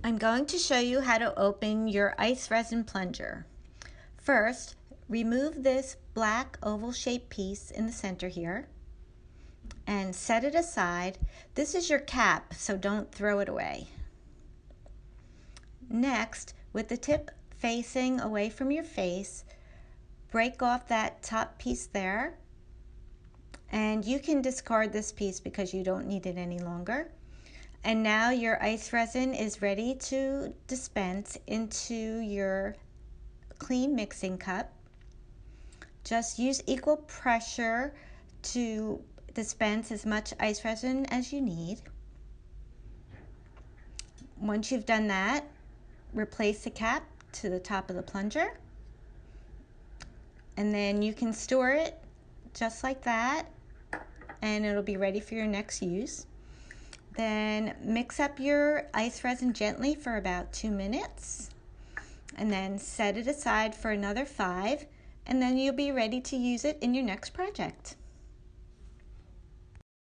I'm going to show you how to open your ICE Resin plunger. First, remove this black oval shaped piece in the center here and set it aside. This is your cap, so don't throw it away. Next, with the tip facing away from your face, break off that top piece there, and you can discard this piece because you don't need it any longer. And now your ICE resin is ready to dispense into your clean mixing cup. Just use equal pressure to dispense as much ICE resin as you need. Once you've done that, replace the cap to the top of the plunger, and then you can store it just like that, and it'll be ready for your next use. Then mix up your ICE resin gently for about 2 minutes, and then set it aside for another 5, and then you'll be ready to use it in your next project.